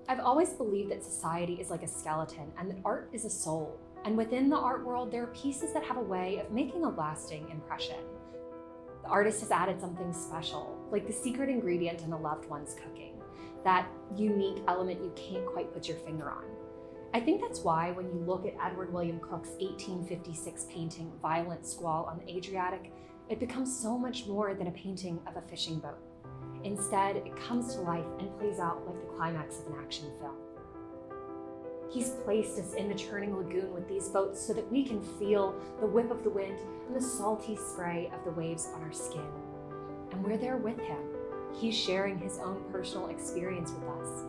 I've always believed that society is like a skeleton and that art is a soul. And within the art world, there are pieces that have a way of making a lasting impression. The artist has added something special, like the secret ingredient in a loved one's cooking, that unique element you can't quite put your finger on. I think that's why when you look at Edward William Cooke's 1856 painting, Violent Squall on the Adriatic, it becomes so much more than a painting of a fishing boat. Instead, it comes to life and plays out like the climax of an action film. He's placed us in the churning lagoon with these boats so that we can feel the whip of the wind and the salty spray of the waves on our skin. And we're there with him. He's sharing his own personal experience with us.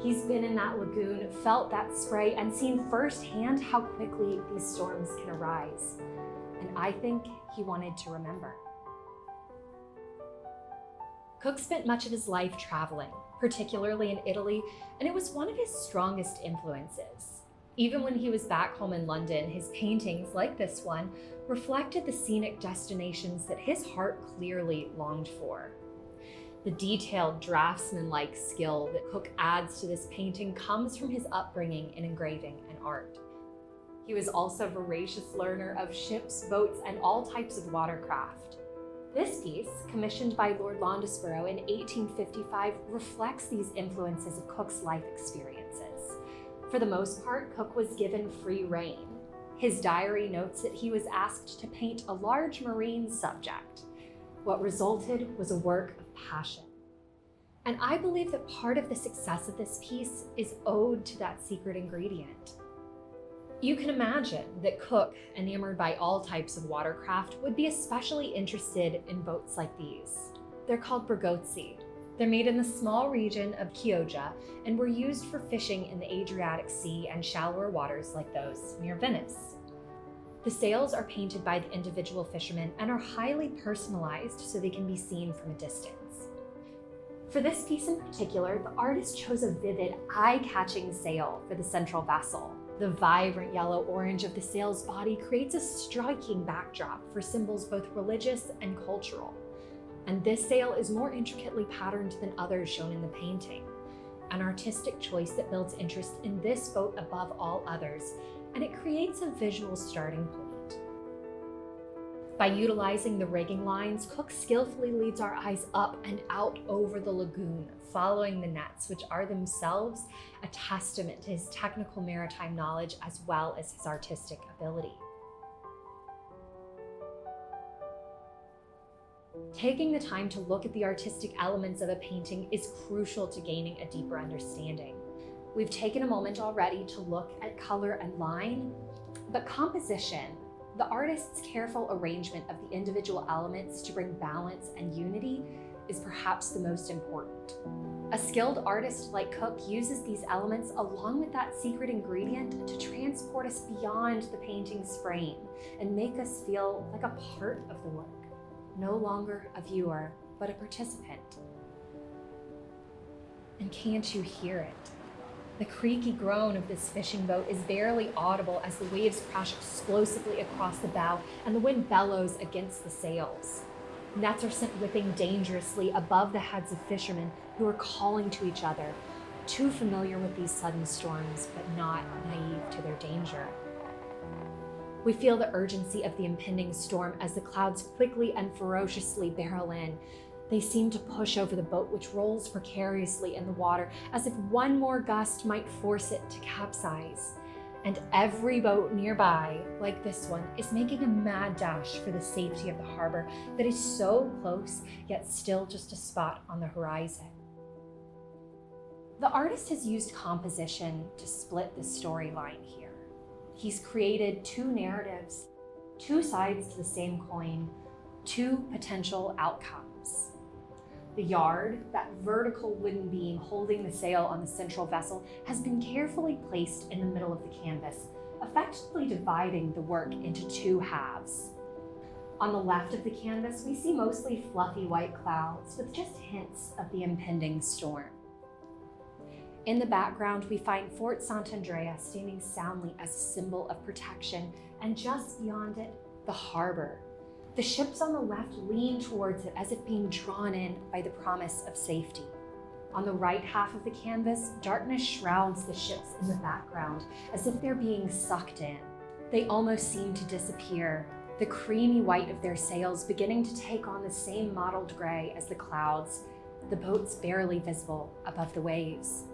He's been in that lagoon, felt that spray, and seen firsthand how quickly these storms can arise. And I think he wanted to remember. Cooke spent much of his life traveling, particularly in Italy, and it was one of his strongest influences. Even when he was back home in London, his paintings, like this one, reflected the scenic destinations that his heart clearly longed for. The detailed draftsman-like skill that Cooke adds to this painting comes from his upbringing in engraving and art. He was also a voracious learner of ships, boats, and all types of watercraft. This piece, commissioned by Lord Londesborough in 1855, reflects these influences of Cooke's life experiences. For the most part, Cooke was given free rein. His diary notes that he was asked to paint a large marine subject. What resulted was a work of passion. And I believe that part of the success of this piece is owed to that secret ingredient. You can imagine that Cooke, enamored by all types of watercraft, would be especially interested in boats like these. They're called bragozzi. They're made in the small region of Chioggia and were used for fishing in the Adriatic Sea and shallower waters like those near Venice. The sails are painted by the individual fishermen and are highly personalized so they can be seen from a distance. For this piece in particular, the artist chose a vivid, eye-catching sail for the central vessel. The vibrant yellow-orange of the sail's body creates a striking backdrop for symbols both religious and cultural. And this sail is more intricately patterned than others shown in the painting, an artistic choice that builds interest in this boat above all others, and it creates a visual starting point. By utilizing the rigging lines, Cooke skillfully leads our eyes up and out over the lagoon, following the nets, which are themselves a testament to his technical maritime knowledge as well as his artistic ability. Taking the time to look at the artistic elements of a painting is crucial to gaining a deeper understanding. We've taken a moment already to look at color and line, but composition, the artist's careful arrangement of the individual elements to bring balance and unity, is perhaps the most important. A skilled artist like Cooke uses these elements along with that secret ingredient to transport us beyond the painting's frame and make us feel like a part of the work, no longer a viewer, but a participant. And can't you hear it? The creaky groan of this fishing boat is barely audible as the waves crash explosively across the bow and the wind bellows against the sails. Nets are sent whipping dangerously above the heads of fishermen who are calling to each other, too familiar with these sudden storms, but not naive to their danger. We feel the urgency of the impending storm as the clouds quickly and ferociously barrel in. They seem to push over the boat, which rolls precariously in the water, as if one more gust might force it to capsize. And every boat nearby, like this one, is making a mad dash for the safety of the harbor that is so close, yet still just a spot on the horizon. The artist has used composition to split the storyline here. He's created two narratives, two sides to the same coin, two potential outcomes. The yard, that vertical wooden beam holding the sail on the central vessel, has been carefully placed in the middle of the canvas, effectively dividing the work into two halves. On the left of the canvas, we see mostly fluffy white clouds with just hints of the impending storm. In the background, we find Fort Sant'Andrea standing soundly as a symbol of protection, and just beyond it, the harbor. The ships on the left lean towards it as if being drawn in by the promise of safety. On the right half of the canvas, darkness shrouds the ships in the background, as if they're being sucked in. They almost seem to disappear, the creamy white of their sails beginning to take on the same mottled gray as the clouds, the boats barely visible above the waves.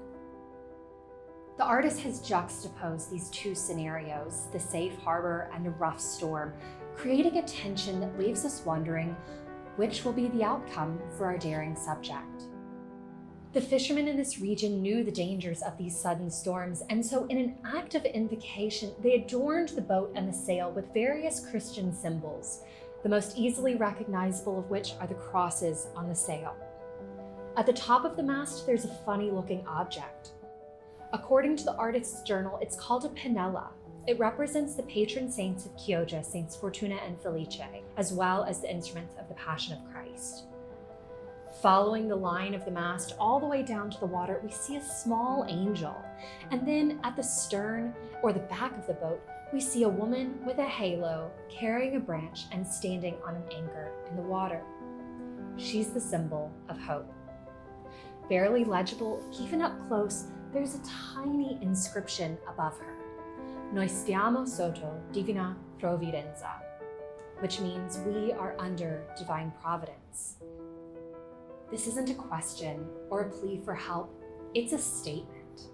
The artist has juxtaposed these two scenarios, the safe harbor and a rough storm, creating a tension that leaves us wondering which will be the outcome for our daring subject. The fishermen in this region knew the dangers of these sudden storms, and so in an act of invocation, they adorned the boat and the sail with various Christian symbols, the most easily recognizable of which are the crosses on the sail. At the top of the mast, there's a funny-looking object. According to the artist's journal, it's called a pinella. It represents the patron saints of Chioggia, Saints Fortuna and Felice, as well as the instruments of the Passion of Christ. Following the line of the mast all the way down to the water, we see a small angel. And then at the stern, or the back of the boat, we see a woman with a halo carrying a branch and standing on an anchor in the water. She's the symbol of hope. Barely legible, even up close, there's a tiny inscription above her. Noi stiamo sotto divina provvidenza, which means we are under divine providence. This isn't a question or a plea for help, it's a statement.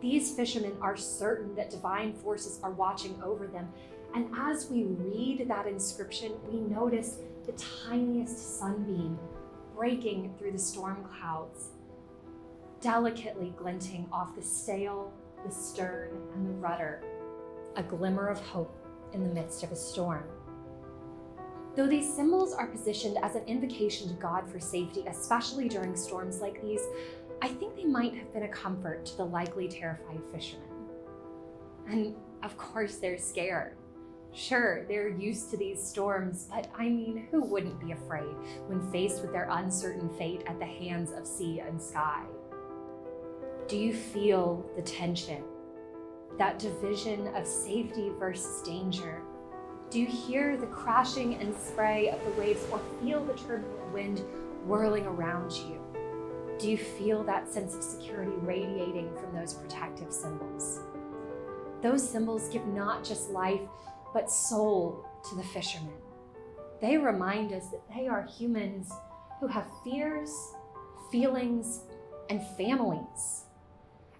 These fishermen are certain that divine forces are watching over them, and as we read that inscription, we notice the tiniest sunbeam breaking through the storm clouds, delicately glinting off the sail, the stern, and the rudder, a glimmer of hope in the midst of a storm. Though these symbols are positioned as an invocation to God for safety, especially during storms like these, I think they might have been a comfort to the likely terrified fishermen. And of course they're scared. Sure, they're used to these storms, but I mean, who wouldn't be afraid when faced with their uncertain fate at the hands of sea and sky? Do you feel the tension, that division of safety versus danger? Do you hear the crashing and spray of the waves or feel the turbulent wind whirling around you? Do you feel that sense of security radiating from those protective symbols? Those symbols give not just life, but soul to the fishermen. They remind us that they are humans who have fears, feelings, and families.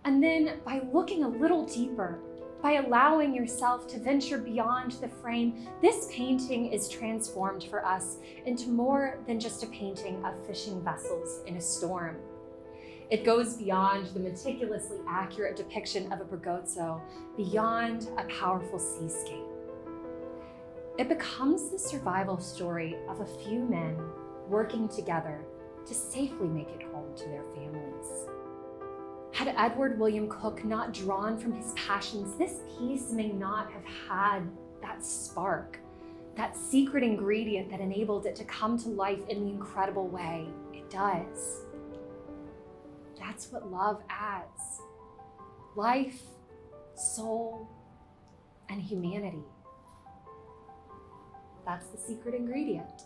And then by looking a little deeper, by allowing yourself to venture beyond the frame, this painting is transformed for us into more than just a painting of fishing vessels in a storm. It goes beyond the meticulously accurate depiction of a bragozzo, beyond a powerful seascape. It becomes the survival story of a few men working together to safely make it home to their families. Had Edward William Cooke not drawn from his passions, this piece may not have had that spark, that secret ingredient that enabled it to come to life in the incredible way it does. That's what love adds: life, soul, and humanity. That's the secret ingredient.